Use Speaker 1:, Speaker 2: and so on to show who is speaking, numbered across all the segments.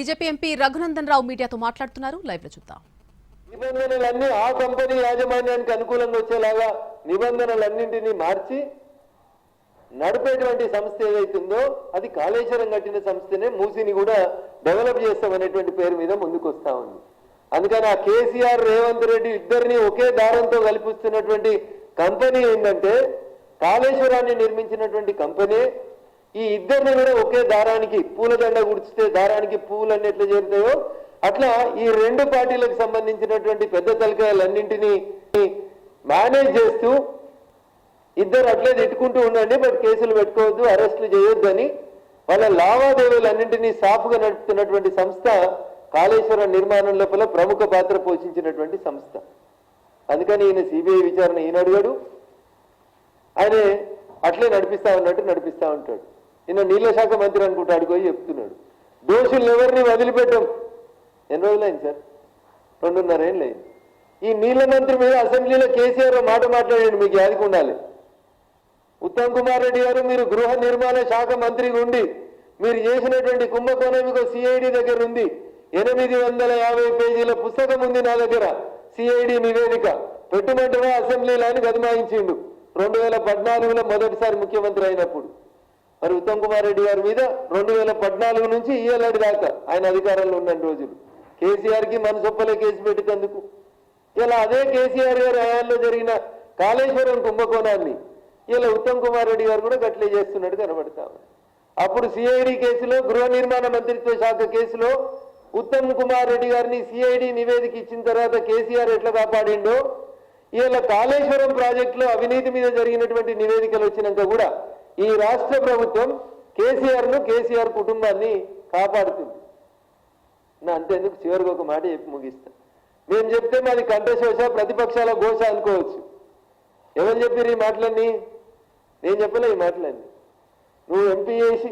Speaker 1: BJP MP Raghunandan Rao మీడియాతో మాట్లాడుతున్నారు. Live లో చూద్దాం.
Speaker 2: నిబంధనలన్నీ ఆ కంపెనీ యాజమాన్యానికి అనుకూలంగా వచ్చేలాగా నిబంధనలన్నింటినీ మార్చి నడిపేటువంటి సంస్థ ఏదైతుందో అది కాళేశ్వరం కట్టిన సంస్థనే మూసిని కూడా డెవలప్ చేస్తామనేటువంటి పేరు మీద ముందుకు వస్తా ఉంది. అందుకని ఆ కేసీఆర్ రేవంత్ రెడ్డి ఇద్దరిని ఒకే దారంతో కల్పిస్తున్నటువంటి కంపెనీ ఏంటంటే కాళేశ్వరాన్ని నిర్మించినటువంటి కంపెనీ. ఈ ఇద్దరిని కూడా ఒకే దారానికి పూలదండ గుడిస్తే దారానికి పూలన్నీ ఎట్లా చేరుతాయో అట్లా ఈ రెండు పార్టీలకు సంబంధించినటువంటి పెద్ద తలకాయలన్నింటినీ మేనేజ్ చేస్తూ ఇద్దరు అట్లే తిట్టుకుంటూ ఉండండి, బట్ కేసులు పెట్టుకోవద్దు, అరెస్టులు చేయొద్దని వాళ్ళ లావాదేవీలన్నింటినీ సాఫ్గా నడుపుతున్నటువంటి సంస్థ కాళేశ్వరం నిర్మాణం లోపల ప్రముఖ పాత్ర పోషించినటువంటి సంస్థ. అందుకని ఈయన సిబిఐ విచారణ ఈయన అడిగాడు, ఆయన అట్లే నడిపిస్తా ఉన్నట్టు నడిపిస్తా ఉంటాడు. ఈయన నీళ్ల శాఖ మంత్రి అనుకుంటాడు పోయి చెప్తున్నాడు దోషులు ఎవరిని వదిలిపెట్టం. ఎన్ని రోజులైంది సార్? 2.5 ఏళ్ళు అయింది. ఈ నీళ్ల మంత్రి మీద అసెంబ్లీలో కేసీఆర్ మాట మాట్లాడండి, మీకు యాదికి ఉండాలి. ఉత్తమ్ కుమార్ రెడ్డి గారు మీరు గృహ నిర్మాణ శాఖ మంత్రిగా ఉండి మీరు చేసినటువంటి కుంభకోణం మీకు సిఐడి దగ్గర ఉంది. 850 పేజీల పుస్తకం ఉంది నా దగ్గర, సిఐడి నివేదిక. పెట్టుమంటగా అసెంబ్లీలో అని గదమాయించిండు 2014లో మొదటిసారి ముఖ్యమంత్రి అయినప్పుడు. మరి ఉత్తమ్ కుమార్ రెడ్డి గారి మీద 2014 నుంచి ఈఎల్ఐడి దాకా ఆయన అధికారంలో ఉన్న రోజులు కేసీఆర్కి మనసొప్పలే కేసు పెట్టేందుకు. ఇలా అదే కేసీఆర్ గారి హయాంలో జరిగిన కాళేశ్వరం కుంభకోణాన్ని ఇలా ఉత్తమ్ కుమార్ రెడ్డి గారు కూడా గట్లే చేస్తున్నట్టు కనబడతాము. అప్పుడు సిఐడి కేసులో గృహ నిర్మాణ మంత్రిత్వ శాఖ కేసులో ఉత్తమ్ కుమార్ రెడ్డి గారిని సిఐడి నివేదిక ఇచ్చిన తర్వాత కేసీఆర్ ఎట్లా కాపాడిండో ఇలా కాళేశ్వరం ప్రాజెక్టులో అవినీతి మీద జరిగినటువంటి నివేదికలు వచ్చినాక కూడా ఈ రాష్ట్ర ప్రభుత్వం కేసీఆర్ కుటుంబాన్ని కాపాడుతుంది. నా అంతేందుకు చివరికి ఒక మాట చెప్పి ముగిస్తా. మేము చెప్తే మాది కంఠశోష, ప్రతిపక్షాల ఘోష అనుకోవచ్చు. ఎవరు చెప్పారు ఈ మాటలన్నీ? నేను చెప్పలే ఈ మాటలన్నీ. నువ్వు ఎంపీ చేసి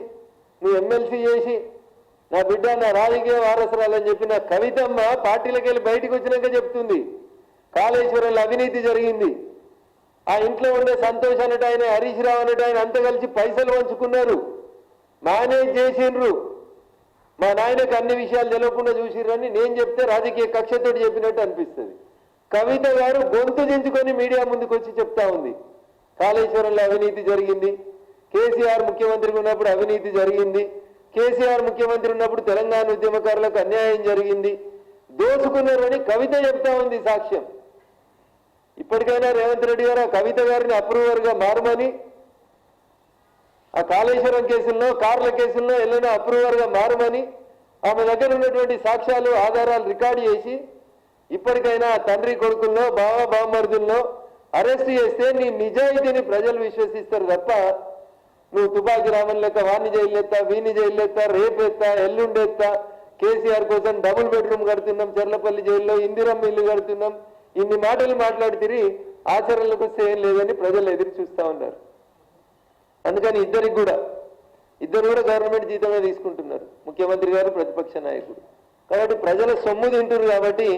Speaker 2: నువ్వు ఎమ్మెల్సీ చేసి నా బిడ్డ నా రాజకీయ వారసురాలని చెప్పిన కవితమ్మ పార్టీలకు వెళ్ళి బయటకు వచ్చినాక చెప్తుంది కాళేశ్వరంలో అవినీతి జరిగింది. ఆ ఇంట్లో ఉండే సంతోష్ అన్నట్టు ఆయన, హరీష్ రావు అన్నట్టు ఆయన అంతా కలిసి పైసలు పంచుకున్నారు, మేనేజ్ చేసిండ్రు. మా నాయనకు అన్ని విషయాలు తెలియకుండా చూసిర్రని నేను చెప్తే రాజకీయ కక్షతో చెప్పినట్టు అనిపిస్తుంది. కవిత గారు గొంతు దించుకొని మీడియా ముందుకు వచ్చి చెప్తా ఉంది కాళేశ్వరంలో అవినీతి జరిగింది, కేసీఆర్ ముఖ్యమంత్రిగా ఉన్నప్పుడు అవినీతి జరిగింది, కేసీఆర్ ముఖ్యమంత్రి ఉన్నప్పుడు తెలంగాణ ఉద్యమకారులకు అన్యాయం జరిగింది, దోచుకున్నారని కవిత చెప్తా ఉంది సాక్ష్యం. ఇప్పటికైనా రేవంత్ రెడ్డి గారు ఆ కవిత గారిని అప్రూవర్గా మారమని, ఆ కాళేశ్వరం కేసుల్లో కార్ల కేసుల్లో ఎల్లైనా అప్రూవర్గా మారమని ఆమె దగ్గర ఉన్నటువంటి సాక్ష్యాలు ఆధారాలు రికార్డు చేసి ఇప్పటికైనా తండ్రి కొడుకుల్లో బావమరుదుల్లో అరెస్ట్ చేస్తే నీ నిజాయితీని ప్రజలు విశ్వసిస్తారు తప్ప నువ్వు తుపాకి రామన్ లెక్క వాణ్ణి జైలెత్తా, వీణి జైలెత్తా, రేపెత్తా, ఎల్లుండెత్తా, కేసీఆర్ కోసం డబుల్ బెడ్రూమ్ కడుతున్నాం, చెర్లపల్లి జైల్లో ఇందిరమ్మ ఇల్లు కడుతున్నాం, ఇన్ని మాటలు మాట్లాడితే ఆచరణలకు వస్తే ఏం లేదని ప్రజలు ఎదురు చూస్తూ ఉన్నారు. అందుకని ఇద్దరు కూడా గవర్నమెంట్ జీతమే తీసుకుంటున్నారు, ముఖ్యమంత్రి గారు ప్రతిపక్ష నాయకుడు. కాబట్టి ప్రజల సొమ్ము తింటున్నారు కాబట్టి